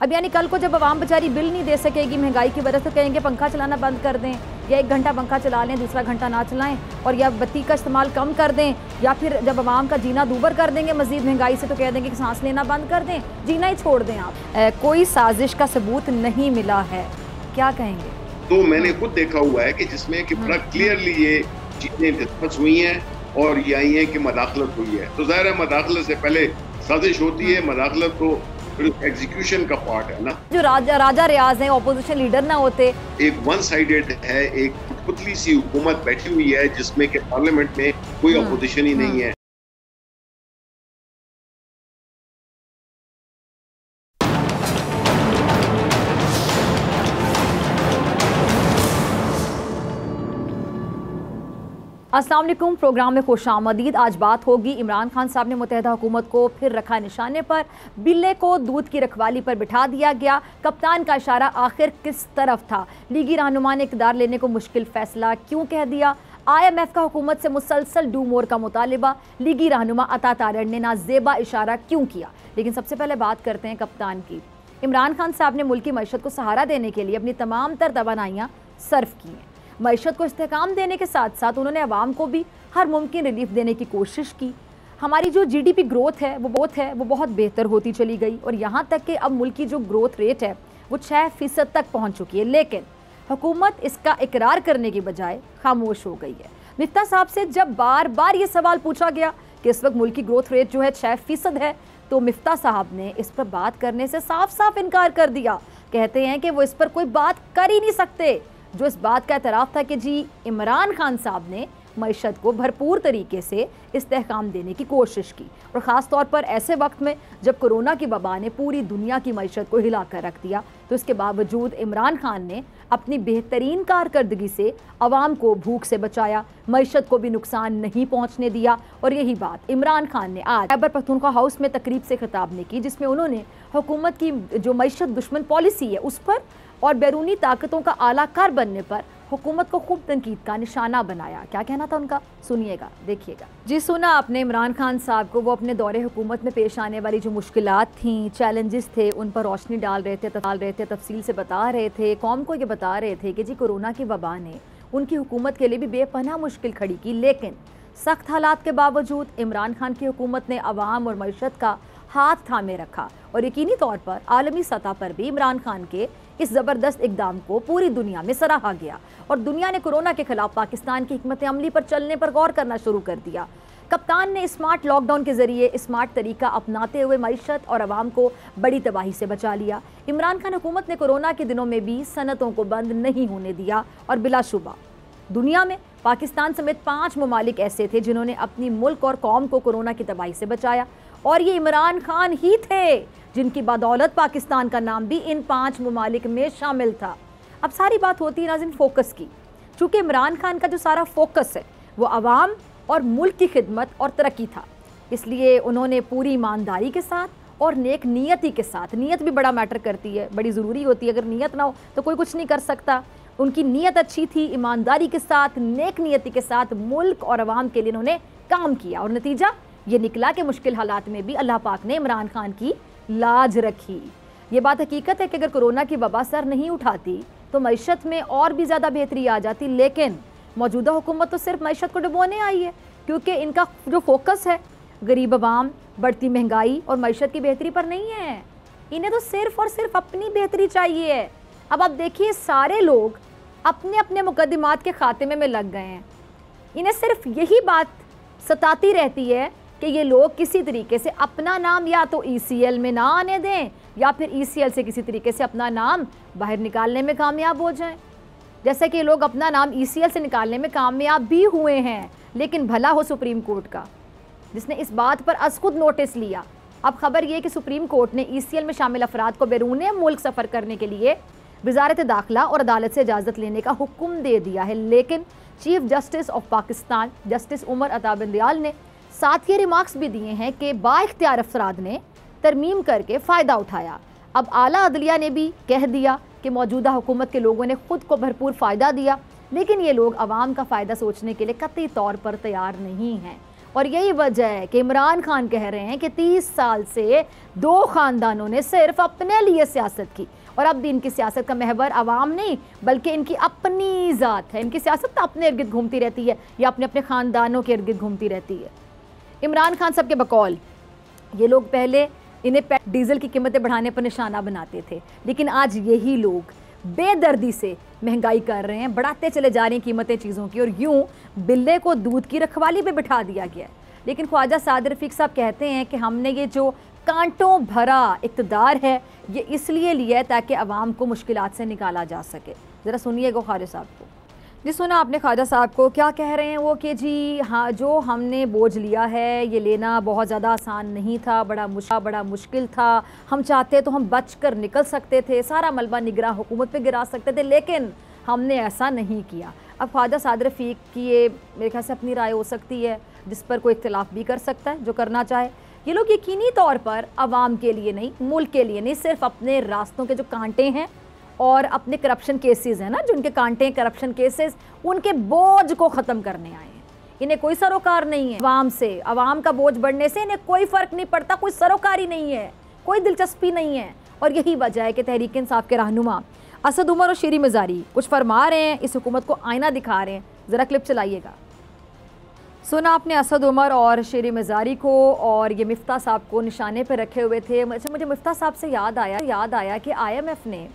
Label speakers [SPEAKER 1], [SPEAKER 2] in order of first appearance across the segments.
[SPEAKER 1] अब यानी कल को जब आवाम बेचारी बिल नहीं दे सकेगी महंगाई की वजह से, कहेंगे पंखा चलाना बंद कर दें, या 1 घंटा पंखा चला लें, दूसरा घंटा ना चलाएं, और या बत्ती का इस्तेमाल कम कर दें, या फिर जब आवाम का जीना दूभर कर देंगे मजीद महंगाई से तो कह देंगे कि सांस लेना बंद कर दें, जीना ही छोड़ दें आप। कोई साजिश का सबूत नहीं मिला है, क्या कहेंगे?
[SPEAKER 2] तो मैंने खुद देखा हुआ है कि जिसमें कि बड़ा क्लियरली ये चीजें डिस्कस हुई हैं और ये आई है कि मदाखलत हुई है। तो जाहिर है मदाखलत से पहले साजिश होती है, मदाखलत तो एग्जीक्यूशन का पार्ट है ना। जो
[SPEAKER 1] राजा रियाज हैं, ऑपोजिशन लीडर ना होते।
[SPEAKER 2] एक वन साइडेड है, एक पुतली सी हुकूमत बैठी हुई है जिसमें कि पार्लियामेंट में कोई ऑपोजिशन ही नहीं है।
[SPEAKER 1] अस्सलाम वालेकुम, प्रोग्राम में खुशामदीद। आज बात होगी इमरान खान साहब ने मुत्तहिदा हुकूमत को फिर रखा निशाने पर, बिल्ले को दूध की रखवाली पर बिठा दिया गया, कप्तान का इशारा आखिर किस तरफ था, लीगी रहनुमा ने इक़्तिदार लेने को मुश्किल फैसला क्यों कह दिया, IMF का हुकूमत से मुसलसल डू मोर का मुतालिबा, लीगी रहनुमा अता तारड़ ने नाजेबा इशारा क्यों किया। लेकिन सबसे पहले बात करते हैं कप्तान की। इमरान खान साहब ने मुल्क की मईशत को सहारा देने के लिए अपनी तमाम तर तवानाइयाँ सर्फ की हैं। मईशत को इस्तेहकाम देने के साथ साथ उन्होंने अवाम को भी हर मुमकिन रिलीफ देने की कोशिश की। हमारी जो GDP ग्रोथ है वो बहुत बेहतर होती चली गई, और यहाँ तक कि अब मुल्क की जो ग्रोथ रेट है वो 6% तक पहुँच चुकी है। लेकिन हुकूमत इसका इकरार करने की बजाय खामोश हो गई है। मिफ्ता साहब से जब बार बार ये सवाल पूछा गया कि इस वक्त मुल्क की ग्रोथ रेट जो है 6% है, तो मिफ्ता साहब ने इस पर बात करने से साफ साफ इनकार कर दिया। कहते हैं कि वो इस पर कोई बात कर ही नहीं सकते। जो इस बात का एतराफ़ था कि जी इमरान खान साहब ने मईशत को भरपूर तरीके से इस्तेहकाम देने की कोशिश की, और ख़ास तौर पर ऐसे वक्त में जब कोरोना की वबा ने पूरी दुनिया की मईशत को हिला कर रख दिया, तो इसके बावजूद इमरान खान ने अपनी बेहतरीन कारकर्दगी से अवाम को भूख से बचाया, मईशत को भी नुकसान नहीं पहुँचने दिया। और यही बात इमरान खान ने आज खैबर पख्तूनख्वा हाउस में तकरीब से खिताब ने की, जिसमें उन्होंने हुकूमत की जो मईशत दुश्मन पॉलिसी है उस पर और बैरूनी ताकतों का आलाकार बनने पर हुकूमत को खूब तनकीद का निशाना बनाया। क्या कहना था उनका, सुनिएगा, देखिएगा। जी सुना आपने इमरान खान साहब को, वो अपने दौरे हुकूमत में पेश आने वाली जो मुश्किलात थीं, चैलेंजेस थे, उन पर रोशनी डाल रहे थे, तफसील से बता रहे थे, कौम को ये बता रहे थे कि जी कोरोना की वबा ने उनकी हुकूमत के लिए भी बेपनाह मुश्किल खड़ी की। लेकिन सख्त हालात के बावजूद इमरान खान की हुकूमत ने अवाम और मईशत का हाथ थामे रखा, और यकीनी तौर पर आलमी सतह पर भी इमरान खान के इस ज़बरदस्त इक़दाम को पूरी दुनिया में सराहा गया, और दुनिया ने कोरोना के खिलाफ पाकिस्तान की हिकमत अमली पर चलने पर गौर करना शुरू कर दिया। कप्तान ने स्मार्ट लॉकडाउन के जरिए स्मार्ट तरीका अपनाते हुए मईशत और अवाम को बड़ी तबाही से बचा लिया। इमरान खान हुकूमत ने कोरोना के दिनों में भी सनतों को बंद नहीं होने दिया, और बिलाशुबा दुनिया में पाकिस्तान समेत 5 ममालिक ऐसे थे जिन्होंने अपनी मुल्क और कौम को कोरोना की तबाही से बचाया, और ये इमरान खान ही थे जिनकी बदौलत पाकिस्तान का नाम भी इन 5 ममालिक में शामिल था। अब सारी बात होती है नाज़रीन फोकस की। चूँकि इमरान खान का जो सारा फोकस है वो अवाम और मुल्क की खिदमत और तरक्की था, इसलिए उन्होंने पूरी ईमानदारी के साथ और नेक नीयती के साथ, नीयत भी बड़ा मैटर करती है, बड़ी ज़रूरी होती है, अगर नीयत ना हो तो कोई कुछ नहीं कर सकता। उनकी नीयत अच्छी थी, ईमानदारी के साथ, नेक नीयती के साथ मुल्क और अवाम के लिए उन्होंने काम किया, और नतीजा ये निकला कि मुश्किल हालात में भी अल्लाह पाक ने इमरान खान की लाज रखी। ये बात हकीकत है कि अगर कोरोना की वबा सर नहीं उठाती तो मईशत में और भी ज़्यादा बेहतरी आ जाती, लेकिन मौजूदा हुकूमत तो सिर्फ मईशत को डुबोने आई है, क्योंकि इनका जो फोकस है गरीब अवाम, बढ़ती महंगाई और मईशत की बेहतरी पर नहीं है। इन्हें तो सिर्फ और सिर्फ अपनी बेहतरी चाहिए है। अब आप देखिए सारे लोग अपने अपने मुकदमात के खात्मे में लग गए हैं। इन्हें सिर्फ यही बात सताती रहती है कि ये लोग किसी तरीके से अपना नाम या तो ECL में ना आने दें, या फिर ECL से किसी तरीके से अपना नाम बाहर निकालने में कामयाब हो जाएं। जैसे कि लोग अपना नाम ECL से निकालने में कामयाब भी हुए हैं, लेकिन भला हो सुप्रीम कोर्ट का, जिसने इस बात पर अज खुद नोटिस लिया। अब खबर ये कि सुप्रीम कोर्ट ने ECL में शामिल अफराद को बैरून मुल्क सफ़र करने के लिए वजारत दाखिला और अदालत से इजाज़त लेने का हुक्म दे दिया है। लेकिन chief justice of Pakistan justice Umar Ata Bandial ने साथ ये रिमार्क्स भी दिए हैं कि बाइख्तियार अफराद ने तरमीम करके फ़ायदा उठाया। अब आला अदलिया ने भी कह दिया कि मौजूदा हुकूमत के लोगों ने खुद को भरपूर फ़ायदा दिया, लेकिन ये लोग आवाम का फ़ायदा सोचने के लिए कतई तौर पर तैयार नहीं हैं। और यही वजह है कि इमरान खान कह रहे हैं कि 30 साल से दो ख़ानदानों ने सिर्फ अपने लिए सियासत की और अब भी इनकी सियासत का महवर आवाम नहीं बल्कि इनकी अपनी ज़ात है। इनकी सियासत तो अपने इर्द गिर्द घूमती रहती है या अपने अपने ख़ानदानों के इर्द गिर्द घूमती रहती है। इमरान खान साहब के बकौल ये लोग पहले इन्हें डीजल की कीमतें बढ़ाने पर निशाना बनाते थे, लेकिन आज यही लोग बेदर्दी से महंगाई कर रहे हैं, बढ़ाते चले जा रहे हैं कीमतें चीज़ों की, और यूं बिल्ले को दूध की रखवाली पे बिठा दिया गया है। लेकिन ख्वाजा साद रफ़ीक साहब कहते हैं कि हमने ये जो कांटों भरा इक़्तिदार है ये इसलिए लिया है ताकि अवाम को मुश्किलात से निकाला जा सके। ज़रा सुनिएगा ख्वाजा साहब को। जी सुना आपने ख्वाजा साहब को, क्या कह रहे हैं वो कि जी हाँ जो हमने बोझ लिया है ये लेना बहुत ज़्यादा आसान नहीं था, बड़ा मुश्किल था। हम चाहते तो हम बच कर निकल सकते थे, सारा मलबा निगरान हुकूमत पे गिरा सकते थे, लेकिन हमने ऐसा नहीं किया। अब ख्वाजा साद रफ़ीक की ये मेरे ख्याल से अपनी राय हो सकती है जिस पर कोई इख्तिलाफ़ भी कर सकता है जो करना चाहे। ये लोग यकीनी तौर पर आवाम के लिए नहीं, मुल्क के लिए नहीं, सिर्फ अपने रास्तों के जो कांटे हैं और अपने करप्शन केसेस हैं ना, जो उनके कांटे हैं करप्शन केसेस, उनके बोझ को ख़त्म करने आए हैं। इन्हें कोई सरोकार नहीं है अवाम से, अवाम का बोझ बढ़ने से इन्हें कोई फ़र्क नहीं पड़ता, कोई सरोकारी नहीं है, कोई दिलचस्पी नहीं है। और यही वजह है कि तहरीक इंसाफ के रहनुमा असद उमर और शीरी मज़ारी कुछ फरमा रहे हैं, इस हुकूमत को आईना दिखा रहे हैं। ज़रा क्लिप चलाइएगा। सुना आपने असद उमर और शीरी मज़ारी को, और ये मिफ्ता साहब को निशाने पर रखे हुए थे। अच्छा मुझे मिफ्ता साहब से याद आया कि IMF ने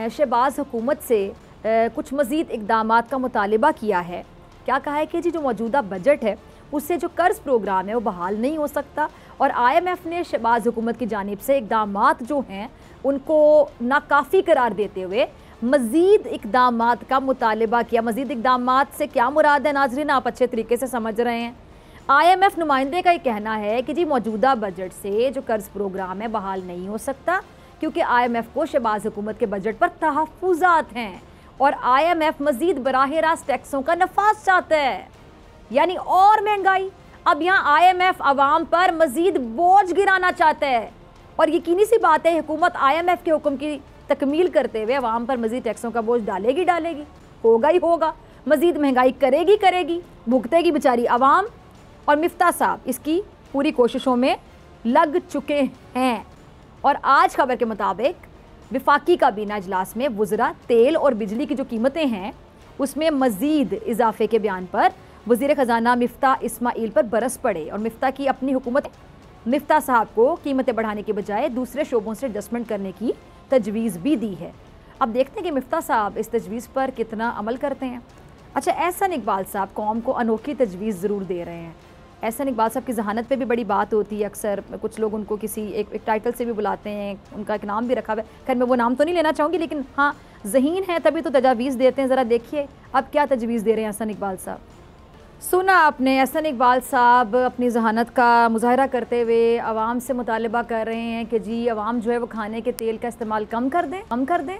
[SPEAKER 1] शहबाज हुकूमत से कुछ मज़ीद इक़दामात का मुतालिबा किया है। क्या कहा है कि जी जो मौजूदा बजट है उससे जो कर्ज़ प्रोग्राम है वो बहाल नहीं हो सकता, और IMF ने शहबाज हुकूमत की जानिब से इक़दामात जो हैं उनको नाकाफ़ी करार देते हुए मज़ीद इक़दामात का मुतालिबा किया। मज़ीद इक़दामात से क्या मुराद है नाज़रीन, आप अच्छे तरीके से समझ रहे हैं। IMF नुमाइंदे का ये कहना है कि जी मौजूदा बजट से जो कर्ज़ प्रोग्राम है बहाल नहीं हो सकता, क्योंकि IMF को शहबाज हुकूमत के बजट पर तहफ़्फ़ुज़ात हैं, और IMF मज़ीद बराह रास्त टैक्सों का नफाज चाहता है, यानी और महंगाई। अब यहाँ IMF आवाम पर मज़ीद बोझ गिराना चाहता है, और यकीनी सी बात है हुकूमत IMF के हुक्म की तकमील करते हुए आवाम पर मज़ीद टैक्सों का बोझ डालेगी, होगा ही होगा, मज़ीद महंगाई करेगी, भुगतेगी बेचारी आवाम। और मिफ्ता साहब इसकी पूरी कोशिशों में लग चुके हैं। और आज खबर के मुताबिक विफाकी काबीना इजलास में वज़रा तेल और बिजली की जो कीमतें हैं उसमें मज़ीद इजाफे के बयान पर वज़ीर ख़जाना मिफ्ता इस्माइल पर बरस पड़े, और मिफ्ता की अपनी हुकूमत मिफ्ता साहब को कीमतें बढ़ाने के बजाय दूसरे शोबों से एडजस्टमेंट करने की तजवीज़ भी दी है। अब देखते हैं कि मिफ्ता साहब इस तजवीज़ पर कितना अमल करते हैं। अच्छा, एहसन इकबाल साहब कौम को अनोखी तजवीज़ ज़रूर दे रहे हैं। एहसन इकबाल साहब की जहानत पे भी बड़ी बात होती है, अक्सर कुछ लोग उनको किसी एक टाइटल से भी बुलाते हैं, उनका एक नाम भी रखा हुआ है। खैर मैं वो नाम तो नहीं लेना चाहूँगी, लेकिन हाँ ज़हीन है तभी तो तजावीज़ देते हैं। ज़रा देखिए अब क्या तजवीज़ दे रहे हैं एहसन इकबाल साहब। सुना आपने, एहसन इकबाल साहब अपनी जहानत का मुजाहरा करते हुए आवाम से मुतालबा कर रहे हैं कि जी आवाम जो है वो खाने के तेल का इस्तेमाल कम कर दें,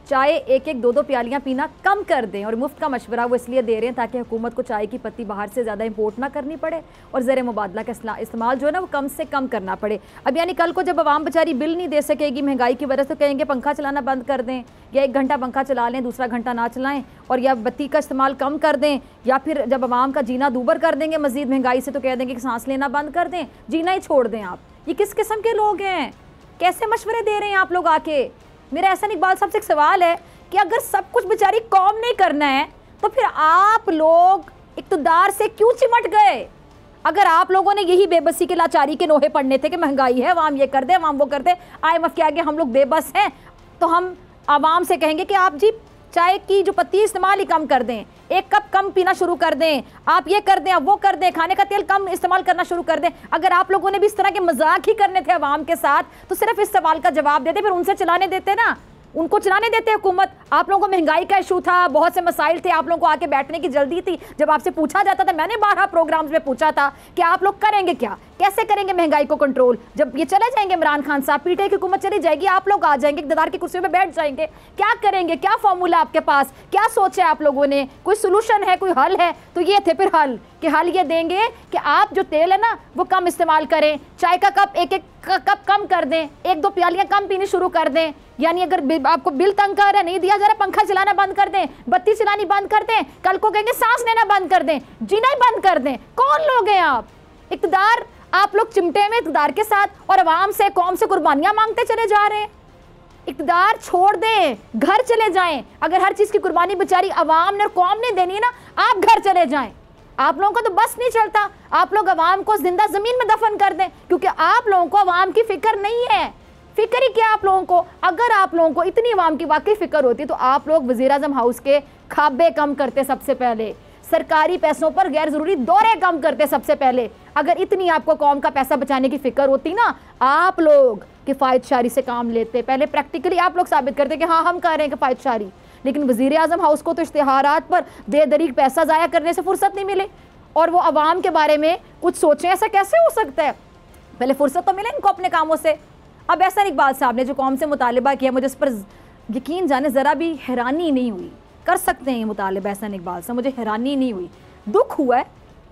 [SPEAKER 1] चाय एक एक दो दो प्यालियाँ पीना कम कर दें, और मुफ्त का मशवरा वो इसलिए दे रहे हैं ताकि हुकूमत को चाय की पत्ती बाहर से ज़्यादा इंपोर्ट ना करनी पड़े और ज़र मुबादला का इस्तेमाल जो है ना वो कम से कम करना पड़े। अब यानी कल को जब आवाम बेचारी बिल नहीं दे सकेगी महंगाई की वजह से, तो कहेंगे पंखा चलाना बंद कर दें, या 1 घंटा पंखा चला लें, दूसरा घंटा ना चलाएँ, और या बत्ती का इस्तेमाल कम कर दें, या फिर जब आवाम का जीना दूबर कर देंगे मज़ीद महंगाई से तो कह देंगे कि सांस लेना बंद कर दें, जीना ही छोड़ दें आप। ये किस किस्म के लोग हैं, कैसे मशवरे दे रहे हैं आप लोग आके। मेरा एहसन इकबाल साहब से एक सवाल है कि अगर सब कुछ बेचारी कौम नहीं करना है तो फिर आप लोग इक़्तिदार से क्यों चिमट गए? अगर आप लोगों ने यही बेबसी के लाचारी के नोहे पढ़ने थे कि महंगाई है, आवाम ये कर दे, आवाम वो कर दे, IMF के आगे हम लोग बेबस हैं, तो हम आवाम से कहेंगे कि आप जी चाय की जो पत्ती इस्तेमाल ही कम कर दें, 1 कप कम पीना शुरू कर दें, आप ये कर दें, आप वो कर दें, खाने का तेल कम इस्तेमाल करना शुरू कर दें। अगर आप लोगों ने भी इस तरह के मजाक ही करने थे आवाम के साथ तो सिर्फ इस सवाल का जवाब देते, फिर उनसे चलाने देते ना, उनको चलाने देते हुकूमत। आप लोगों को महंगाई का इशू था, बहुत से मसाइल थे, आप लोगों को आके बैठने की जल्दी थी। जब आपसे पूछा जाता था, मैंने 12 प्रोग्राम्स में पूछा था कि आप लोग करेंगे क्या, कैसे करेंगे महंगाई को कंट्रोल। जब ये चले जाएंगे इमरान खान साहब, पीटीआई की हुकूमत चली जाएगी, आप लोग आ जाएंगे इक़्तिदार की कुर्सियों पे बैठ जाएंगे, क्या करेंगे, क्या फॉर्मूला आपके पास, क्या सोचे आप लोगों ने, कोई सोल्यूशन है, कोई हल है? तो ये थे फिर हल कि हल ये देंगे कि आप जो तेल है ना वो कम इस्तेमाल करें, चाय का कप 1-1 कप कम कर दें, 1-2 प्यालियाँ कम पीनी शुरू कर दें। यानी अगर आपको बिल तंग कर रहा है, नहीं दिया जा रहा, पंखा चलाना बंद कर दें, बत्ती चलानी बंद कर दें, कल को कहेंगे सांस लेना बंद कर दें, जीना ही बंद कर दें। कौन लोग हैं आप? इक़्तिदार, आप लोग चिमटे में इक़्तिदार के साथ और अवाम से, कौम से कुर्बानियां मांगते चले जा रहे हैं। इक़्तिदार छोड़ दें, घर चले जाएं। अगर हर चीज़ की कुर्बानी बेचारी अवाम ने और कौम ने देनी है ना, आप घर चले जाएं। आप लोगों को तो बस नहीं चलता, आप लोग अवाम को जिंदा ज़मीन में दफन कर दें, क्योंकि आप लोगों को अवाम की फ़िक्र नहीं है। फ़िक्र ही क्या आप लोगों को? अगर आप लोगों को इतनी अवाम की वाकई फ़िक्र होती तो आप लोग वज़ीर आज़म हाउस के खाबे कम करते सबसे पहले, सरकारी पैसों पर गैर ज़रूरी दौरे कम करते सबसे पहले। अगर इतनी आपको कौम का पैसा बचाने की फ़िक्र होती ना, आप लोग किफ़ायतशारी से काम लेते। पहले प्रैक्टिकली आप लोग साबित करते कि हाँ हम कर रहे हैं किफ़ायतशारी, लेकिन वज़ीर आज़म हाउस को तो इश्तिहारात पर बेदरीग पैसा ज़ाया करने से फुर्सत नहीं मिले और वो अवाम के बारे में कुछ सोचें। ऐसा कैसे हो सकता है? पहले फुर्सत तो मिले इनको अपने कामों से। अब एहसान इकबाल साहब ने जो कौम से मुतालिबा किया, मुझे इस पर यकीन जाने ज़रा भी हैरानी नहीं हुई। कर सकते हैं ये मुतालिबा एहसान इकबाल साहब, मुझे हैरानी नहीं हुई, दुख हुआ है,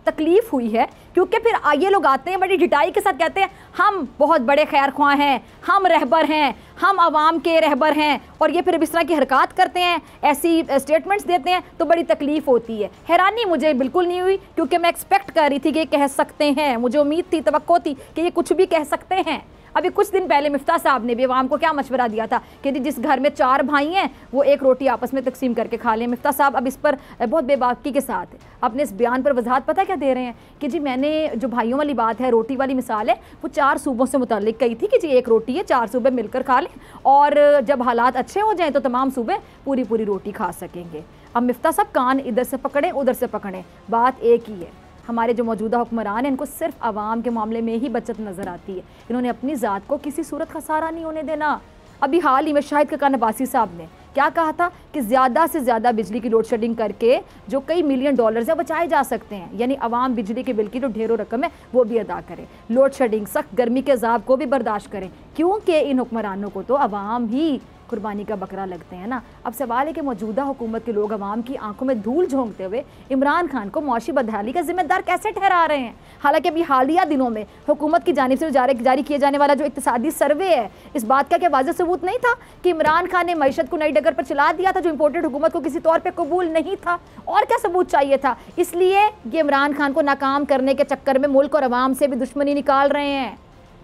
[SPEAKER 1] तकलीफ़ हुई है, क्योंकि फिर ये लोग आते हैं बड़ी ढिठाई के साथ कहते हैं हम बहुत बड़े खैर ख्वाह हैं, हम रहबर हैं, हम आवाम के रहबर हैं, और ये फिर इस तरह की हरकत करते हैं, ऐसी स्टेटमेंट्स देते हैं तो बड़ी तकलीफ़ होती है। हैरानी मुझे बिल्कुल नहीं हुई, क्योंकि मैं एक्सपेक्ट कर रही थी कि कह सकते हैं, मुझे उम्मीद थी, तवक्को थी कि ये कुछ भी कह सकते हैं। अभी कुछ दिन पहले मिफ्ता साहब ने भी अवाम को क्या मशवरा दिया था कि जिस घर में 4 भाई हैं वो एक रोटी आपस में तकसीम करके खा लें। मिफ्ता साहब अब इस पर बहुत बेबाकी के साथ अपने इस बयान पर वजाहत पता क्या दे रहे हैं कि जी मैंने जो भाइयों वाली बात है, रोटी वाली मिसाल है, वो 4 सूबों से मुताल्लिक कही थी कि जी एक रोटी है, 4 सूबे मिलकर खा लें और जब हालात अच्छे हो जाएँ तो तमाम सूबे पूरी पूरी रोटी खा सकेंगे। अब मिफ्ता साहब कान इधर से पकड़ें उधर से पकड़ें, बात एक ही है। हमारे जो मौजूदा हुक्मरान हैं इनको सिर्फ आवाम के मामले में ही बचत नज़र आती है। इन्होंने अपनी ज़ात को किसी सूरत खसारा नहीं होने देना। अभी हाल ही में शाहिद खकान अब्बासी साहब ने क्या कहा था कि ज़्यादा से ज़्यादा बिजली की लोड शेडिंग करके जो कई मिलियन डॉलर्स है बचाए जा सकते हैं, यानी आवाम बिजली के बिल की जो ढेरों रकम है वो भी अदा करें, लोड शेडिंग, सख्त गर्मी के अजाब को भी बर्दाश्त करें, क्योंकि इन हुक्मरानों को तो आवाम ही कुर्बानी का बकरा लगते हैं ना। अब सवाल है कि मौजूदा हुकूमत के लोग अवाम की आंखों में धूल झोंकते हुए इमरान खान को मौशी बदहाली का जिम्मेदार कैसे ठहरा रहे हैं। हालांकि अभी हालिया दिनों में हुकूमत की जानिब से जारी किए जाने वाला जो इक्तिसादी सर्वे है, इस बात का क्या वाज़ेह सबूत नहीं था कि इमरान खान ने मईशत को नई डगर पर चला दिया था, जो इम्पोर्टेड हुकूमत को किसी तौर पर कबूल नहीं था? और क्या सबूत चाहिए था? इसलिए ये इमरान खान को नाकाम करने के चक्कर में मुल्क और अवाम से भी दुश्मनी निकाल रहे हैं।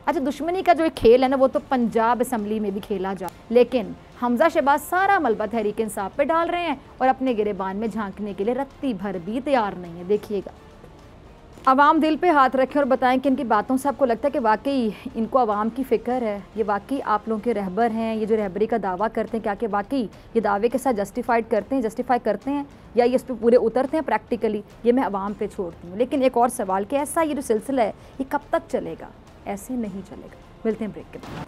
[SPEAKER 1] अच्छा, दुश्मनी का जो एक खेल है ना, वो तो पंजाब असम्बली में भी खेला जा, लेकिन हमजा शहबाज सारा मलबा तहरीक इंसाफ पे डाल रहे हैं और अपने गिरेबान में झांकने के लिए रत्ती भर भी तैयार नहीं है। देखिएगा, अवाम दिल पे हाथ रखें और बताएं कि इनकी बातों से आपको लगता है कि वाकई इनको अवाम की फ़िक्र है, ये वाकई आप लोगों के रहबर हैं, ये जो रहबरी का दावा करते हैं, क्या कि वाकई ये दावे के साथ जस्टिफाई करते हैं या ये इस पर पूरे उतरते हैं प्रैक्टिकली, ये मैं अवाम पे छोड़ती हूँ। लेकिन एक और सवाल कि ऐसा ये जो सिलसिला है ये कब तक चलेगा? ऐसे नहीं चलेगा। मिलते हैं ब्रेक के बाद।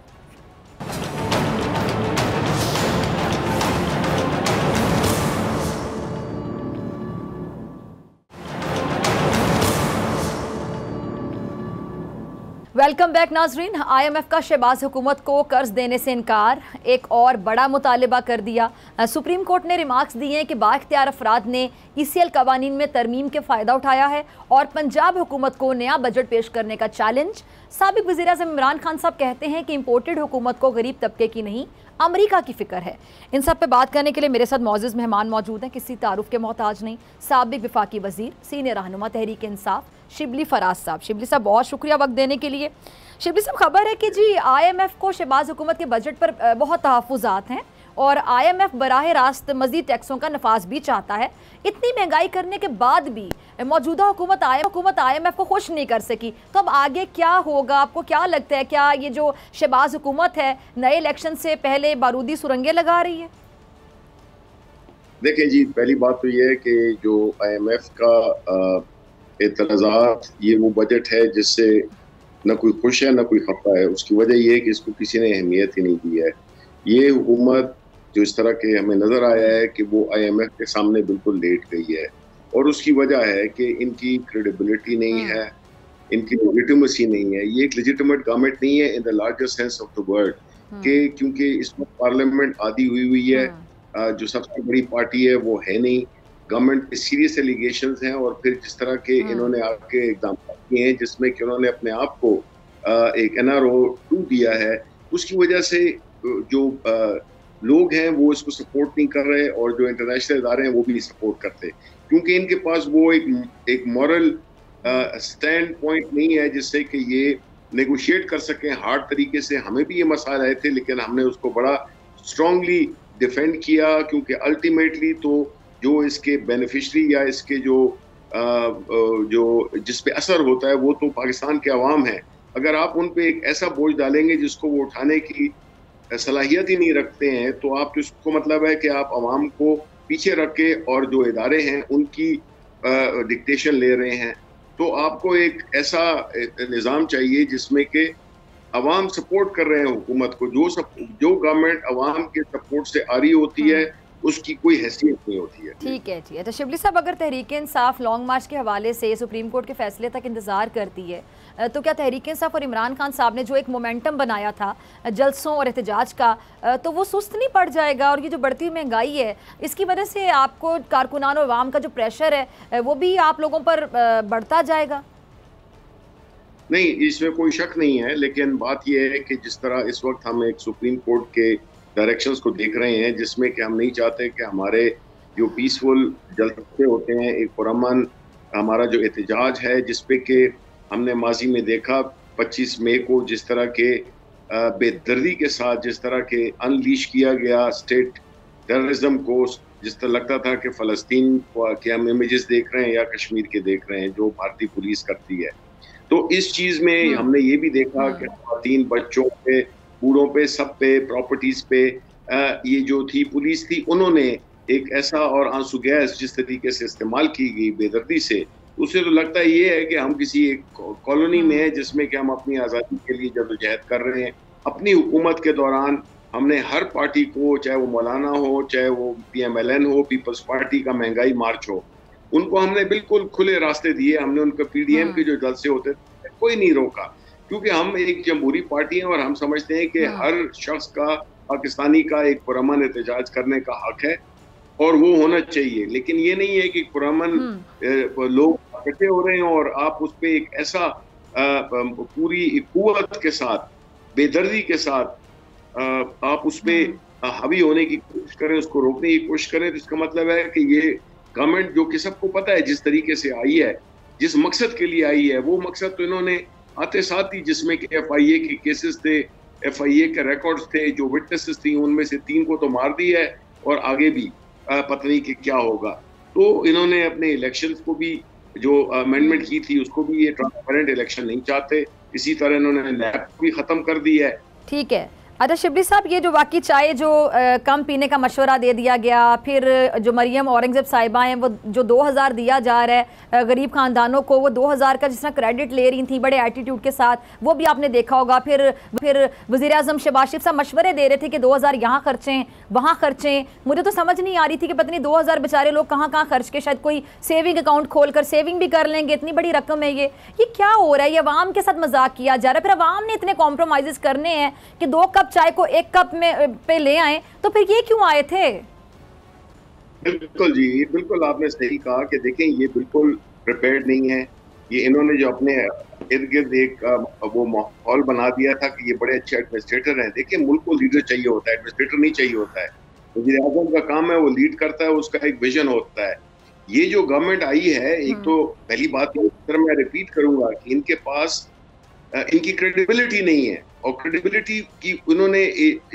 [SPEAKER 1] वेलकम बैक नाजरीन। IMF का शहबाज हुकूमत को कर्ज देने से इनकार, एक और बड़ा मुतालिबा कर दिया। सुप्रीम कोर्ट ने रिमार्क्स दिए हैं कि बाइख्तियार अफराद ने ECL कवानीन में तरमीम के फ़ायदा उठाया है और पंजाब हुकूमत को नया बजट पेश करने का चैलेंज। साबिक वज़ीर आज़म इमरान खान साहब कहते हैं कि इम्पोर्टेड हुकूमत को गरीब तबके की नहीं, अमरीका की फ़िक्र है। इन सब पे बात करने के लिए मेरे साथ मौजूद मेहमान मौजूद हैं, किसी तारुफ के मोहताज नहीं। साबिक वफाकी वज़ीर, सीनियर रहनुमा तहरीक इंसाफ शिबली फराज साहब। शिबली साहब, बहुत शुक्रिया वक्त देने के लिए। शिबली साहब, खबर है कि जी IMF को शहबाज हुकूमत के बजट पर बहुत तहफ़्फ़ुज़ात हैं और IMF बराह रास्त मज़ीद टैक्सों का नफाज भी चाहता है। इतनी महंगाई करने के बाद भी मौजूदा हुकूमत IMF को खुश नहीं कर सकी, तो अब आगे क्या होगा? आपको क्या लगता है, क्या ये जो शहबाज हुकूमत है नए इलेक्शन से पहले बारूदी सुरंगें लगा रही है?
[SPEAKER 2] देखें जी, पहली बात तो ये है कि जो IMF का एतराज़ात, ये वो बजट है जिससे न कोई खुश है न कोई खफा है। उसकी वजह ये है कि इसको किसी ने अहमियत ही नहीं दी है। ये हुकूमत जो इस तरह के हमें नज़र आया है कि वो IMF के सामने बिल्कुल लेट गई है, और उसकी वजह है कि इनकी क्रेडिबिलिटी नहीं है, इनकी लेजिटिमेसी नहीं है। ये एक लेजिटिमेट गवर्नमेंट नहीं है in the larger sense of the word, कि क्योंकि इसमें पार्लियामेंट आधी हुई है, जो सबसे बड़ी पार्टी है वो है नहीं, गवर्नमेंट पे सीरियस एलिगेशंस हैं, और फिर जिस तरह के इन्होंने आके एग्जाम्पल किए हैं जिसमें कि उन्होंने अपने आप को एक NRO 2 दिया है, उसकी वजह से जो लोग हैं वो इसको सपोर्ट नहीं कर रहे, और जो इंटरनेशनल इदारे हैं वो भी सपोर्ट करते, क्योंकि इनके पास वो एक मॉरल स्टैंड पॉइंट नहीं है जिससे कि ये नेगोशिएट कर सकें हार्ड तरीके से। हमें भी ये मसाइल आए थे, लेकिन हमने उसको बड़ा स्ट्रांगली डिफेंड किया, क्योंकि अल्टीमेटली तो जो इसके बेनिफिशरी या इसके जो जिस पे असर होता है वो तो पाकिस्तान के अवाम है। अगर आप उन पे एक ऐसा बोझ डालेंगे जिसको वो उठाने की सलाहियत ही नहीं रखते हैं, तो आप इसको मतलब है कि आप अवाम को पीछे रख के और जो इदारे हैं उनकी डिक्टेशन ले रहे हैं। तो आपको एक ऐसा निज़ाम चाहिए जिसमें कि अवाम सपोर्ट कर रहे हैं हुकूमत को। जो गवर्नमेंट अवाम के सपोर्ट से आ रही होती है उसकी कोई हैसियत नहीं होती है।
[SPEAKER 1] ठीक है जी। अच्छा शिबली साहब, अगर तहरीक इंसाफ लॉन्ग मार्च के हवाले से सुप्रीम कोर्ट के फैसले तक इंतजार करती है, तो क्या तहरीक इंसाफ और इमरान खान साहब ने जो एक मोमेंटम बनाया था जलसों और एहतजाज का, तो वो सुस्त नहीं पड़ जाएगा? और ये जो बढ़ती हुई महंगाई है, इसकी वजह से आपको कारकुनान और अवाम का जो प्रेशर है वो भी आप लोगों पर बढ़ता जाएगा?
[SPEAKER 2] नहीं, इसमें कोई शक नहीं है, लेकिन बात यह है कि जिस तरह इस वक्त हम एक सुप्रीम कोर्ट के डायरेक्शंस को देख रहे हैं, जिसमें कि हम नहीं चाहते कि हमारे जो पीसफुल जलसे होते हैं, एक पुरअमन हमारा जो एहतजाज है, जिस पे कि हमने माजी में देखा 25 मई को जिस तरह के बेदर्दी के साथ जिस तरह के अनलीश किया गया स्टेट टेररिज्म को, जिस तरह लगता था कि फ़लस्तीन के हम इमेजेस देख रहे हैं या कश्मीर के देख रहे हैं जो भारतीय पुलिस करती है। तो इस चीज़ में हमने ये भी देखा कि ख़वातीन, बच्चों पे, बूढ़ों पे, सब पे, प्रॉपर्टीज़ पे ये जो थी पुलिस थी, उन्होंने एक ऐसा और आंसू गैस जिस तरीके से इस्तेमाल की गई बेदर्दी से, उससे तो लगता ये है कि हम किसी एक कॉलोनी में है जिसमें कि हम अपनी आज़ादी के लिए जद्दोजहद कर रहे हैं। अपनी हुकूमत के दौरान हमने हर पार्टी को, चाहे वो मौलाना हो, चाहे वो PMLN हो, पीपल्स पार्टी का महंगाई मार्च हो, उनको हमने बिल्कुल खुले रास्ते दिए। हमने उनको PDM के जो जलसे होते थे कोई नहीं रोका, क्योंकि हम एक जमहूरी पार्टी हैं और हम समझते हैं कि हर शख्स का, पाकिस्तानी का एक पुरअमन एहतजाज करने का हक है और वो होना चाहिए। लेकिन ये नहीं है कि पुरअमन लोग इकट्ठे हो रहे हैं और आप उस पर एक ऐसा पूरी कुव्वत के साथ, बेदर्दी के साथ आप उस पर हावी होने की कोशिश करें, उसको रोकने की कोशिश करें। तो इसका मतलब है कि ये गवर्नमेंट, जो कि सबको पता है जिस तरीके से आई है, जिस मकसद के लिए आई है, वो मकसद तो इन्होंने आते साथ ही, जिसमें कि FIA के केसेस थे, FIA के रिकॉर्ड्स थे, जो विटनेसेस थी, उनमें से 3 को तो मार दी है और आगे भी पता नहीं कि क्या होगा। तो इन्होंने अपने इलेक्शंस को भी, जो अमेंडमेंट की थी, उसको भी, ये ट्रांसपेरेंट इलेक्शन नहीं चाहते। इसी तरह इन्होंने लैब भी खत्म कर दी है।
[SPEAKER 1] ठीक है। अच्छा शिबली साहब, ये जो वाकई चाय जो कम पीने का मशवरा दे दिया गया, फिर जो मरियम औरंगजेब साहिबा हैं वो जो 2000 दिया जा रहा है गरीब खानदानों को, वो 2000 का जिस तरह क्रेडिट ले रही थी बड़े एटीट्यूड के साथ, वो भी आपने देखा होगा। फिर वज़ीर आज़म शहबाज शरीफ साहब मशवरे दे रहे थे कि 2000 यहाँ खर्चें, वहाँ खर्चें। मुझे तो समझ नहीं आ रही थी कि पता नहीं 2000 बेचारे लोग कहाँ कहाँ खर्च के, शायद कोई सेविंग अकाउंट खोल कर सेविंग भी कर लेंगे, इतनी बड़ी रकम है ये क्या हो रहा है? ये अवाम के साथ मजाक किया जा रहा है। फिर अवाम ने इतने कॉम्प्रोमाइज़ करने हैं कि 2 कप चाय को 1 कप में पे ले आए, तो फिर ये क्यों आए थे?
[SPEAKER 2] बिल्कुल जी, बिल्कुल आपने सही कहा कि देखें ये बिल्कुल प्रिपेयर्ड नहीं है। ये इन्होंने जो अपने इर्द गिर्द एक वो माहौल बना दिया था कि ये बड़े अच्छे एडमिनिस्ट्रेटर हैं। देखिए मुल्क को लीडर चाहिए होता है, एडमिनिस्ट्रेटर नहीं चाहिए होता है। वज़ीर आज़म का काम है वो लीड करता है, उसका एक विजन होता है। ये जो गवर्नमेंट आई है, एक तो पहली बात मैं रिपीट करूंगा कि इनके पास इनकी क्रेडिबिलिटी नहीं है, और क्रेडिबिलिटी की उन्होंने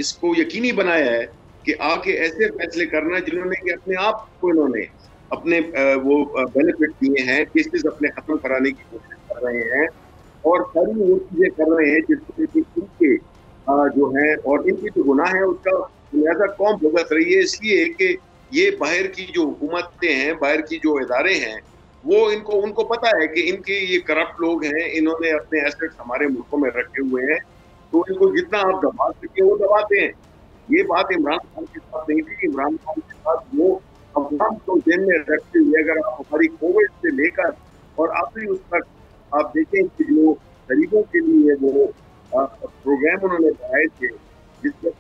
[SPEAKER 2] इसको यकीनी बनाया है कि आके ऐसे फैसले करना जिन्होंने कि अपने आप को इन्होंने अपने वो बेनिफिट दिए हैं, केसेस अपने खत्म कराने की कोशिश कर रहे हैं और सारी वो चीजें कर रहे हैं जिससे कि इनके जो है और इनकी जो गुनाह है उसका लिहाजा कौम भुगत रही है। इसलिए कि ये बाहर की जो हुकूमतें हैं, बाहर की जो इदारे हैं, वो उनको पता है कि इनके ये करप्ट लोग हैं, इन्होंने अपने एसेट्स हमारे मुल्कों में रखे हुए हैं, तो इनको जितना आप दबा सके वो दबाते हैं। ये बात इमरान खान के साथ नहीं थी। इमरान खान के साथ वो अवाम को जेल में रखते हुए, अगर आप हमारी कोविड से लेकर और आखिरी उस तक आप देखें कि जो गरीबों के लिए वो प्रोग्राम उन्होंने बनाए थे, जिसमें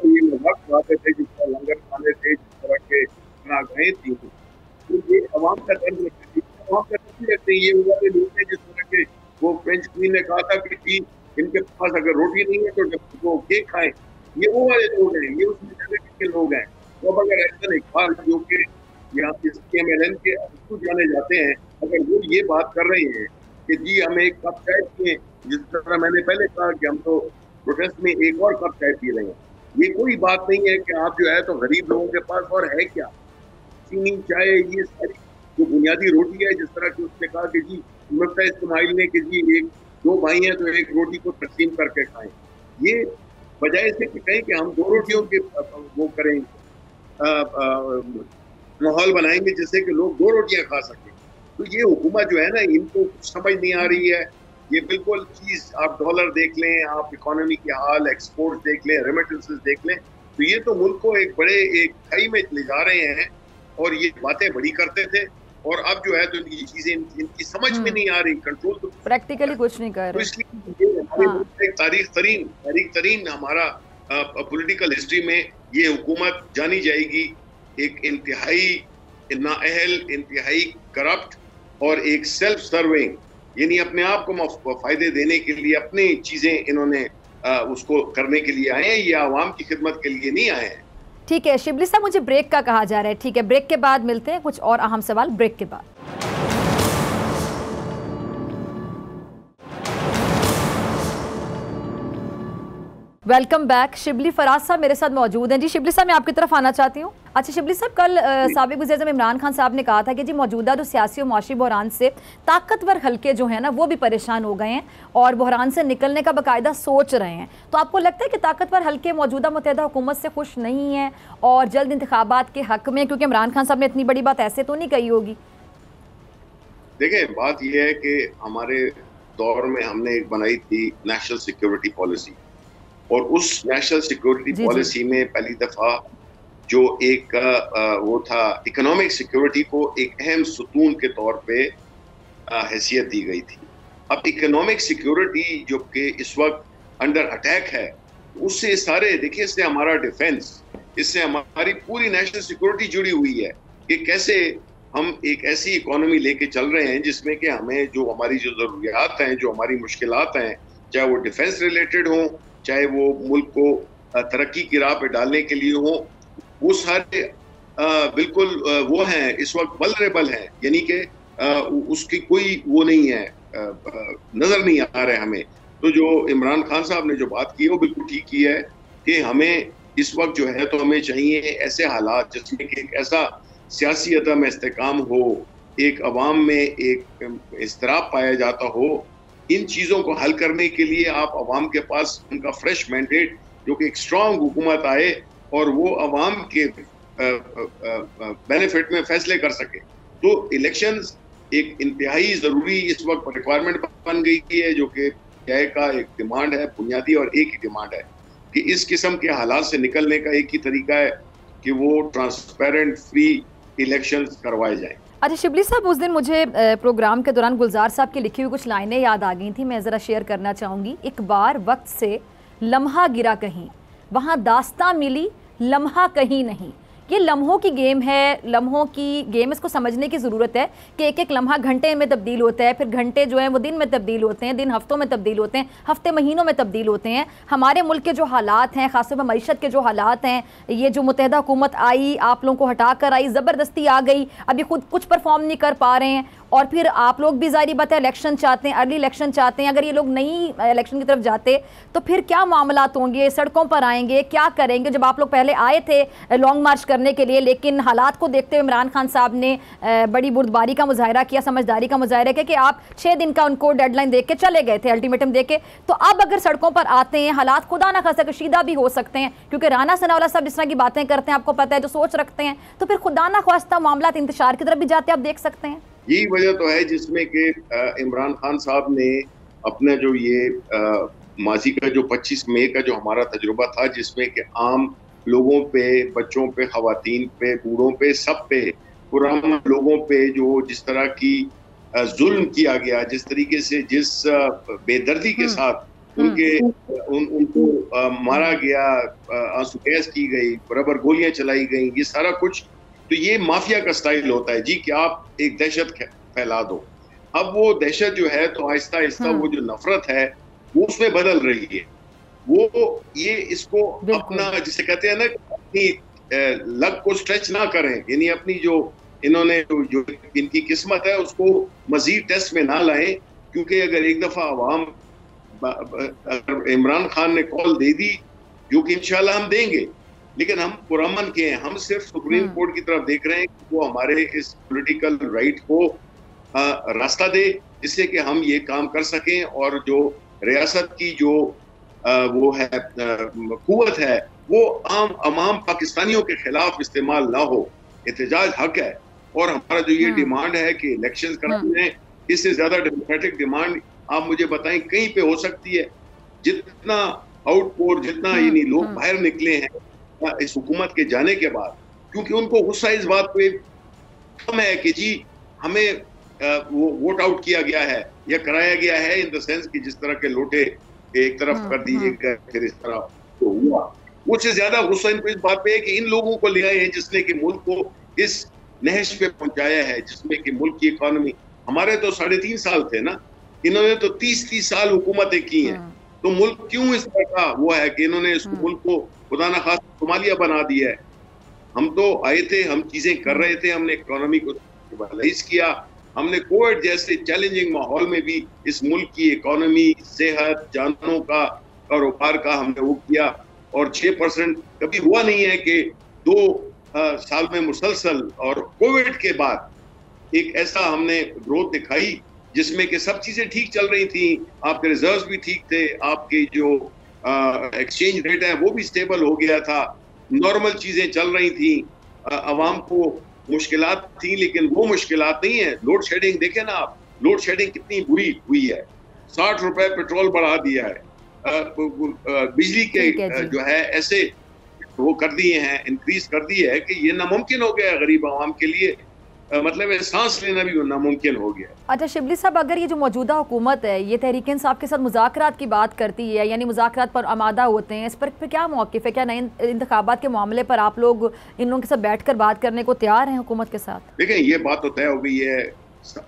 [SPEAKER 2] ये मजाक उड़ाते थे, जिस तरह लंगर खाने थे, जिस तरह के गए थी, तो ये अवाम का दर्द रखते थे। अवाम का दर्द रखते हैं ये वाले लोग हैं जिस तरह के वो फ्रेंच क्वीन ने कहा था कि इनके पास अगर रोटी नहीं है तो जब वो केक खाएं, ये वो वाले लोग हैं, ये उस मेंटालिटी के लोग हैं। तो अब अगर ऐसा इकबाल जो कि यहाँ PMLN के जाने जाते हैं, अगर वो ये बात कर रहे हैं कि जी हम एक कप चाय पिए, जिस तरह मैंने पहले कहा कि हम तो प्रोटेस्ट में एक और कप चाय पी रहे हैं, ये कोई बात नहीं है कि आप जो है तो गरीब लोगों के पास और है क्या, चीनी चाय ये सारी जो बुनियादी रोटी है, जिस तरह की उसने कहा कि जी मुफ्ता इस्माइल ने कि जी एक दो भाई हैं तो एक रोटी को तकसीम करके खाएं, ये बजाय से कि कहें कि हम दो रोटियों के वो करें माहौल बनाएंगे जिससे कि लोग दो रोटियां खा सकें। तो ये हुकूमत जो है ना, इनको कुछ समझ नहीं आ रही है। ये बिल्कुल चीज, आप डॉलर देख लें, आप इकोनॉमी के हाल, एक्सपोर्ट देख लें, रेमिटेंसेस देख लें, तो ये तो मुल्क को एक बड़े एक खाई में ले जा रहे हैं और ये बातें बड़ी करते थे और अब जो है तो ये चीजें इनकी समझ में नहीं आ रही, कंट्रोल तो
[SPEAKER 1] प्रैक्टिकली कुछ नहीं कर रहे।
[SPEAKER 2] तो इसलिए हमारे मुल्क एक तारीख तरीन हमारा पॉलिटिकल हिस्ट्री में ये हुकूमत जानी जाएगी, एक इंतहाई नाअहल, इंतहाई करप्ट और एक सेल्फ सर्विंग, यानी अपने आप को फायदे देने के लिए अपनी चीजें इन्होंने उसको करने के लिए आए हैं, ये आवाम की खिदमत के लिए नहीं आए हैं।
[SPEAKER 1] ठीक है शिबली साहब, मुझे ब्रेक का कहा जा रहा है, ठीक है ब्रेक के बाद मिलते हैं, कुछ और अहम सवाल ब्रेक के बाद। Welcome back. शिबली फराज साहब मेरे साथ मौजूद हैं। जी शिबली साहब, मैं आपकी तरफ आना चाहती हूँ। अच्छा शिबली साहब, कल साबिक वज़ीर-ए-आज़म इमरान खान साहब ने कहा था कि जी मौजूदा जो सियासी और माशी बहरान से ताकतवर हल्के जो हैं ना वो भी परेशान हो गए हैं और बहरान से निकलने का बाकायदा सोच रहे हैं। तो आपको लगता है कि ताकतवर हल्के मौजूदा मुत्तहिदा हुकूमत से खुश नहीं हैं और जल्द इंतखाबात के हक में, क्योंकि इमरान खान साहब ने इतनी बड़ी बात ऐसे तो नहीं कही होगी?
[SPEAKER 2] देखिए बात यह है कि हमारे दौर में हमने एक बनाई थी नेशनल सिक्योरिटी पॉलिसी, और उस नेशनल सिक्योरिटी पॉलिसी में पहली दफा जो एक वो था, इकोनॉमिक सिक्योरिटी को एक अहम सुतून के तौर पे हैसियत दी गई थी। अब इकोनॉमिक सिक्योरिटी जो कि इस वक्त अंडर अटैक है, उससे सारे देखिए, इससे हमारा डिफेंस, इससे हमारी पूरी नेशनल सिक्योरिटी जुड़ी हुई है कि कैसे हम एक ऐसी इकोनॉमी लेके चल रहे हैं जिसमें कि हमें जो हमारी जो जरूरियात हैं, जो हमारी मुश्किलात हैं, चाहे वो डिफेंस रिलेटेड हो, चाहे वो मुल्क को तरक्की की राह पे डालने के लिए हो, वो सारे बिल्कुल वो हैं, इस वक्त वल्नरेबल हैं, यानी कि उसकी कोई वो नहीं है, नजर नहीं आ रहा है हमें। तो जो इमरान खान साहब ने जो बात की है वो बिल्कुल ठीक की है कि हमें इस वक्त जो है तो हमें चाहिए ऐसे हालात जिसमें कि एक ऐसा सियासी अदम इस्तेकाम हो, एक अवाम में एक इज़्तिराब पाया जाता हो। इन चीज़ों को हल करने के लिए आप अवाम के पास उनका फ्रेश मैंडेट, जो कि एक स्ट्रॉन्ग हुकूमत आए और वो अवाम के बेनिफिट में फैसले कर सके। तो इलेक्शंस एक इंतहाई ज़रूरी इस वक्त रिक्वायरमेंट बन गई है, जो कि न्याय का एक डिमांड है बुनियादी, और एक ही डिमांड है कि इस किस्म के हालात से निकलने का एक ही तरीका है कि वो ट्रांसपेरेंट फ्री इलेक्शंस करवाए जाएं।
[SPEAKER 1] अच्छा शिबली साहब, उस दिन मुझे प्रोग्राम के दौरान गुलजार साहब की लिखी हुई कुछ लाइनें याद आ गई थी, मैं ज़रा शेयर करना चाहूँगी। एक बार वक्त से लम्हा गिरा कहीं, वहाँ दास्तां मिली लम्हा कहीं नहीं। ये लम्हों की गेम है, लम्हों की गेम, इसको समझने की ज़रूरत है कि एक एक लम्हा घंटे में तब्दील होता है, फिर घंटे जो हैं वो दिन में तब्दील होते हैं, दिन हफ्तों में तब्दील होते हैं, हफ्ते महीनों में तब्दील होते हैं। हमारे मुल्क के जो हालात हैं, ख़ासतौर पर मईशत के जो हालात हैं, ये जो मुत्तहिदा हुकूमत आई, आप लोगों को हटा कर आई, ज़बरदस्ती आ गई, अभी खुद कुछ परफॉर्म नहीं कर पा रहे हैं, और फिर आप लोग भी ज़ाहिर बात है इलेक्शन चाहते हैं, अर्ली इलेक्शन चाहते हैं। अगर ये लोग नई इलेक्शन की तरफ जाते तो फिर क्या मामलात होंगे, सड़कों पर आएंगे, क्या करेंगे? जब आप लोग पहले आए थे लॉन्ग मार्च करने के लिए, लेकिन हालात को देखते हुए इमरान खान साहब ने बड़ी बुर्दबारी का मुजाहरा किया, समझदारी का मुजाहरा किया कि आप 6 दिन का उनको डेडलाइन दे के चले गए थे, अल्टीमेटम दे के। तो अब अगर सड़कों पर आते हैं, हालात खुदा ना खासा कशीदा भी हो सकते हैं, क्योंकि राना सनाउल्लाह साहब जिस तरह की बातें करते हैं, आपको पता है, जो सोच रखते हैं, तो फिर खुदा ना ख्वास्ता मामला इंतशार की तरफ भी जाते, आप देख सकते हैं।
[SPEAKER 2] यही वजह तो है जिसमें कि इमरान खान साहब ने अपना जो ये माजी का जो 25 मई का जो हमारा तजुर्बा था, जिसमें कि आम लोगों पे, बच्चों पे, खवातीन पे, बूढ़ों पे, सब पे, पुराने लोगों पे जो जिस तरह की जुल्म किया गया, जिस तरीके से, जिस बेदर्दी के साथ उनको मारा गया, आंसू गैस की गई, रबर गोलियां चलाई गई, ये सारा कुछ, तो ये माफिया का स्टाइल होता है जी कि आप एक दहशत फैला दो। अब वो दहशत जो है तो आहिस्ता आहिस्ता वो जो नफरत है वो उसमें बदल रही है। वो ये इसको अपना, जिसे कहते हैं ना, अपनी लग को स्ट्रेच ना करें, यानी अपनी जो इन्होंने जो इनकी किस्मत है उसको मजीद टेस्ट में ना लाएं, क्योंकि अगर एक दफा अवाम अगर इमरान खान ने कॉल दे दी, जो कि इंशाल्लाह हम देंगे, लेकिन हम पुरअमन के हैं, हम सिर्फ सुप्रीम कोर्ट की तरफ देख रहे हैं कि वो हमारे इस पॉलिटिकल राइट को रास्ता दे, जिससे कि हम ये काम कर सकें और जो रियासत की जो वो है कुव्वत है वो आम पाकिस्तानियों के खिलाफ इस्तेमाल ना हो। एहतजाज हक है और हमारा जो ये डिमांड है कि इलेक्शन कराने, इससे ज्यादा डेमोक्रेटिक डिमांड आप मुझे बताएं कहीं पे हो सकती है? जितना आउटपोर, जितना यानी लोग बाहर निकले हैं इस हुकूमत के जाने के बाद, क्योंकि उनको गुस्सा इस बात पे कम है कि जी हमें वो वोट आउट किया गया है या कराया गया है, इन द सेंस कि जिस तरह के लोटे एक तरफ कर दिए गए, फिर इस तरह तो हुआ। उससे ज्यादा गुस्सा इनको इस बात पे है कि इन लोगों को ले आए हैं जिसने कि मुल्क को इस नहश पे पहुंचाया है, जिसमें कि मुल्क की इकोनॉमी, हमारे तो 3.5 साल थे ना, इन्होंने तो 30 साल हुकूमतें की हैं, तो मुल्क क्यों इस तरह का वो है कि इन्होंने इस मुल्क को खुदा न खास्ता सोमालिया बना दिया है। हम तो आए थे, हम चीजें कर रहे थे, हमने इकोनॉमी को स्टेबलाइज किया, हमने कोविड जैसे चैलेंजिंग माहौल में भी इस मुल्क की इकोनॉमी, सेहत, जानों का, कारोबार का हमने वो किया, और 6% कभी हुआ नहीं है कि 2 साल में मुसलसल, और कोविड के बाद एक ऐसा हमने ग्रोथ दिखाई जिसमें कि सब चीजें ठीक चल रही थी, आपके रिजर्व्स भी ठीक थे, आपके जो एक्सचेंज रेट है वो भी स्टेबल हो गया था, नॉर्मल चीजें चल रही थी, आवाम को मुश्किलात थी लेकिन वो मुश्किलात नहीं है। लोड शेडिंग देखें ना आप, लोड शेडिंग कितनी बुरी हुई है, 60 रुपए पेट्रोल बढ़ा दिया है, बिजली के जो है ऐसे वो कर दिए हैं, इंक्रीज कर दी है कि ये नामुमकिन हो गया गरीब आवाम के लिए, मतलब सांस लेना भी नामुमकिन हो गया।
[SPEAKER 1] अच्छा शिबली साहब, अगर ये जो मौजूदा हुकूमत है ये तहरीक इंसाफ के साथ मुज़ाकरात की बात करती है, यानी मुज़ाकरात पर आमादा होते हैं, इस पर क्या मौक़िफ़ है? क्या नए इंतखाबात के मामले पर आप लोग इन लोगों के साथ बैठ कर बात करने को तैयार हैं हुकूमत के साथ?
[SPEAKER 2] देखें, ये बात तो तय हो गई है,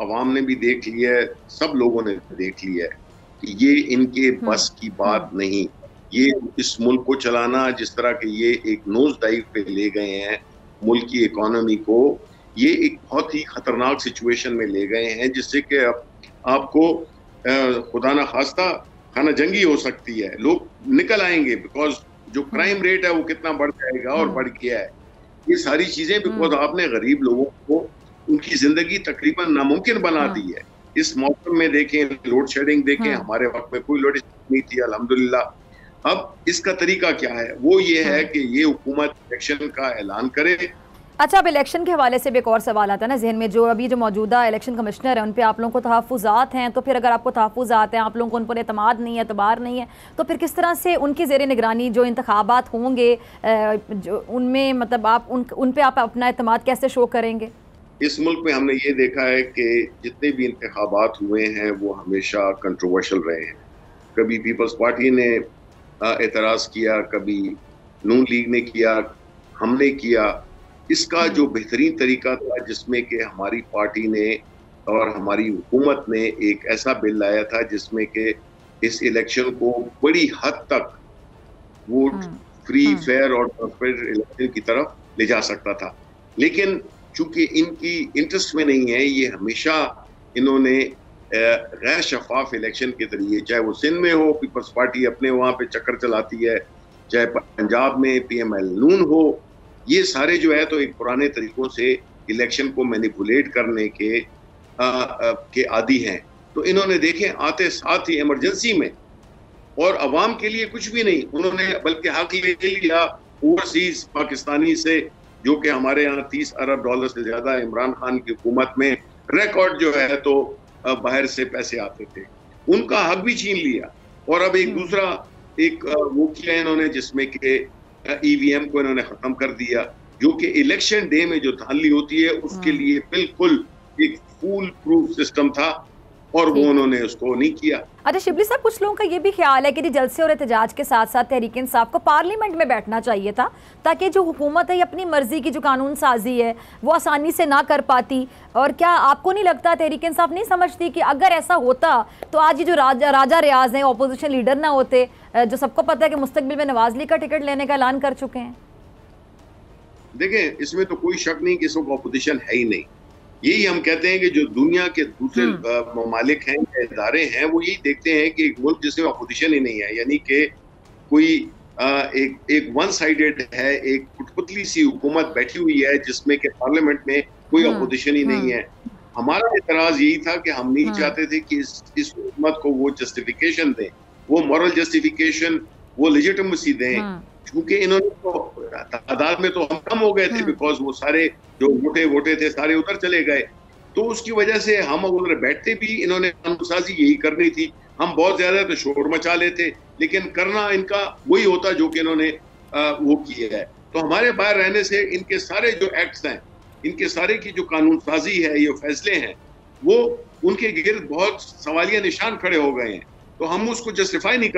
[SPEAKER 2] अवाम ने भी देख लिया है, सब लोगों ने देख लिया है कि ये इनके बस की बात नहीं। ये इस मुल्क को चलाना, जिस तरह के ये एक नोज डाइव पे ले गए हैं मुल्क की इकोनॉमी को, ये एक बहुत ही खतरनाक सिचुएशन में ले गए हैं, जिससे कि आपको खुदा न खास्ता खाना जंगी हो सकती है, लोग निकल आएंगे, बिकॉज जो क्राइम रेट है वो कितना बढ़ जाएगा और बढ़ गया है। ये सारी चीजें बिकॉज आपने गरीब लोगों को उनकी जिंदगी तकरीबन नामुमकिन बना दी है। इस मौसम में देखें, लोड शेडिंग देखें, हमारे वक्त में कोई लोड शेडिंग नहीं थी अल्हम्दुलिल्लाह। अब इसका तरीका क्या है? वो ये है कि ये हुकूमत इलेक्शन का ऐलान करे।
[SPEAKER 1] अच्छा, अब इलेक्शन के हवाले से भी एक और सवाल आता है ना जहन में, जो अभी जो मौजूदा इलेक्शन कमिश्नर है उन पे आप लोगों को तहफ़्फ़ुज़ात हैं, तो फिर अगर आपको तहफ़्फ़ुज़ात हैं, आप लोगों को उन पर एतमाद नहीं है, एतबार नहीं है, तो फिर किस तरह से उनकी ज़ेर निगरानी जो इंतखाबात होंगे जो उनमें मतलब आप उन पे आप अपना एतमाद कैसे शो करेंगे?
[SPEAKER 2] इस मुल्क में हमने ये देखा है कि जितने भी इंतखाबात हुए हैं वो हमेशा कंट्रोवर्शियल रहे हैं। कभी पीपल्स पार्टी ने एतराज़ किया, कभी नून लीग ने किया, हमने किया। इसका जो बेहतरीन तरीका था जिसमें कि हमारी पार्टी ने और हमारी हुकूमत ने एक ऐसा बिल लाया था जिसमें कि इस इलेक्शन को बड़ी हद तक वो फ्री, फेयर और ट्रांसपेरेंट इलेक्शन की तरफ ले जा सकता था, लेकिन चूंकि इनकी इंटरेस्ट में नहीं है, ये हमेशा इन्होंने गैर शफाफ इलेक्शन के जरिए, चाहे वो सिंध में हो, पीपल्स पार्टी अपने वहाँ पे चक्कर चलाती है, चाहे पंजाब में PML नून हो, ये सारे जो है तो एक पुराने तरीकों से इलेक्शन को मैनिपुलेट करने के आदी हैं। तो इन्होंने देखें आते साथ ही इमरजेंसी में और अवाम के लिए कुछ भी नहीं, उन्होंने बल्कि हक ले लिया ओवरसीज पाकिस्तानी से, जो कि हमारे यहाँ $30 अरब से ज्यादा इमरान खान की हुकूमत में रिकॉर्ड जो है तो बाहर से पैसे आते थे, उनका हक भी छीन लिया। और अब एक दूसरा एक वो किया इन्होंने जिसमें कि EVM को इन्होंने खत्म कर दिया, जो कि इलेक्शन डे में जो धांधली होती है उसके लिए बिल्कुल एक फूल प्रूफ सिस्टम था, और वो उन्होंने उसको नहीं किया।
[SPEAKER 1] अच्छा शिबली साहब, कुछ लोगों का ये भी ख्याल है कि जलसे और एहतजाज के साथ साथ तहरीक इंसाफ को पार्लियामेंट में बैठना चाहिए था, ताकि जो हुकूमत है अपनी मर्जी की जो कानून साजी है वो आसानी से ना कर पाती। और क्या आपको नहीं लगता तहरीक इंसाफ नहीं समझती कि अगर ऐसा होता तो आज ये जो राजा रियाज हैं अपोजिशन लीडर ना होते, जो सबको पता है कि मुस्तकबिल में नवाज लीग का टिकट लेने का ऐलान कर चुके हैं?
[SPEAKER 2] देखें, इसमें तो कोई शक नहीं कि इस वक्त अपोजिशन है ही नहीं। यही हम कहते हैं कि जो दुनिया के दूसरे ममालिक हैं, इदारे हैं, वो यही देखते हैं कि एक मुल्क जिसमें अपोजिशन ही नहीं है, यानी कि कोई एक वन साइडेड है, एक कुटपुतली सी हुकूमत बैठी हुई है जिसमें कि पार्लियामेंट में कोई अपोजिशन ही नहीं है। हमारा एतराज यही था कि हम नहीं चाहते थे कि इस हुकूमत को वो जस्टिफिकेशन दें, वो मॉरल जस्टिफिकेशन, वो लेजिटिमेसी दें, क्योंकि इन्होंने तो तादाद में तो हम कम हो गए थे, बिकॉज वो सारे जो वोटे थे सारे उधर चले गए। तो उसकी वजह से हम उधर बैठते भी इन्होंने कानूनसाजी यही करनी थी। हम बहुत ज्यादा तो शोर मचा लेते, लेकिन करना इनका वही होता जो कि इन्होंने वो किया है। तो हमारे बाहर रहने से इनके सारे जो एक्ट्स हैं, इनके सारे की जो कानून साजी है, ये फैसले हैं, वो उनके गिर्द बहुत सवालिया निशान खड़े हो गए हैं। तो हम उसको जस्टिफाई नहीं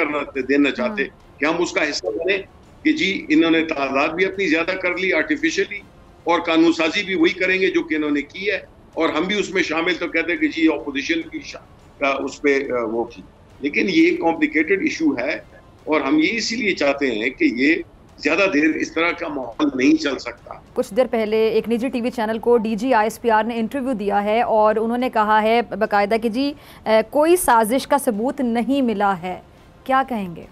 [SPEAKER 2] देना चाहते कि हम उसका हिस्सा बने कि जी इन्होंने तादाद भी अपनी ज्यादा कर ली आर्टिफिशियली, और कानून साजी भी वही करेंगे जो कि इन्होंने की है, और हम भी उसमें शामिल तो कहते हैं कि जी ऑपोजिशन की उस पर वो की। लेकिन ये कॉम्प्लिकेटेड इशू है, और हम ये इसीलिए चाहते हैं कि ये ज्यादा देर इस तरह का माहौल नहीं चल सकता।
[SPEAKER 1] कुछ देर पहले एक निजी टीवी चैनल को डीजी ISPR ने इंटरव्यू दिया है और उन्होंने कहा है बाकायदा कि जी कोई साजिश का सबूत नहीं मिला है। क्या कहेंगे?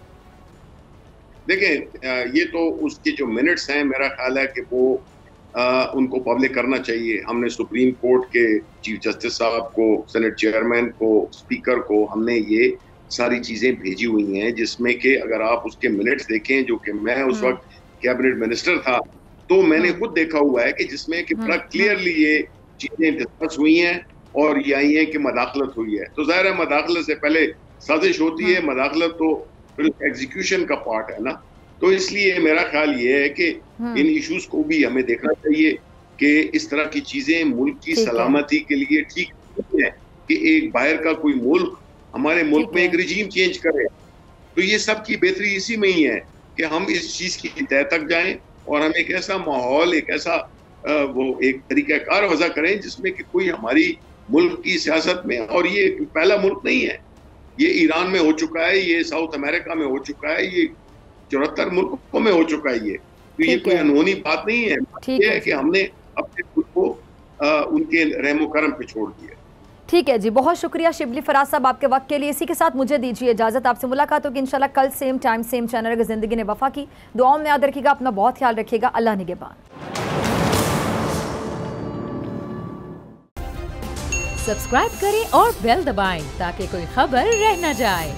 [SPEAKER 2] देखें, ये तो उसके जो मिनट्स हैं, मेरा ख्याल है कि वो उनको पब्लिक करना चाहिए। हमने सुप्रीम कोर्ट के चीफ जस्टिस साहब को, सेनेट चेयरमैन को, स्पीकर को, हमने ये सारी चीजें भेजी हुई हैं, जिसमें कि अगर आप उसके मिनट्स देखें, जो कि मैं उस वक्त कैबिनेट मिनिस्टर था, तो मैंने खुद देखा हुआ है कि जिसमें कि बड़ा क्लियरली ये चीजें डिस्कस हुई हैं और ये आई हैं कि मदाखलत हुई है। तो जाहिर है मदाखलत से पहले साजिश होती है, मदाखलत तो फिर एग्जीक्यूशन का पार्ट है ना। तो इसलिए मेरा ख्याल ये है कि इन इश्यूज को भी हमें देखना चाहिए कि इस तरह की चीजें मुल्क की सलामती के लिए ठीक नहीं है कि एक बाहर का कोई मुल्क हमारे मुल्क में एक रिजीम चेंज करे। तो ये सब की बेहतरी इसी में ही है कि हम इस चीज की तह तक जाएं और हम एक ऐसा माहौल, एक ऐसा वो एक तरीकाकार वजह करें जिसमें कि कोई हमारी मुल्क की सियासत में, और ये पहला मुल्क नहीं है, ये ईरान में हो चुका है, ये साउथ अमेरिका में हो चुका है, ये 74 मुल्कों में हो चुका है। ये तो ये कोई अनहोनी बात नहीं है। ये है कि हमने अपने खुद को उनके रहमो करम पे छोड़ दिया।
[SPEAKER 1] ठीक है जी, बहुत शुक्रिया शिबली फराज साहब आपके वक्त के लिए। इसी के साथ मुझे दीजिए इजाजत। आपसे मुलाकात होगी इंशाल्लाह कल सेम टाइम सेम चैनल। अगर जिंदगी ने वफा की, दुआओं में याद रखिएगा, अपना बहुत ख्याल रखिएगा। अल्लाह निगहबान।
[SPEAKER 3] सब्सक्राइब करें और बेल दबाएं ताकि कोई खबर रह न जाए।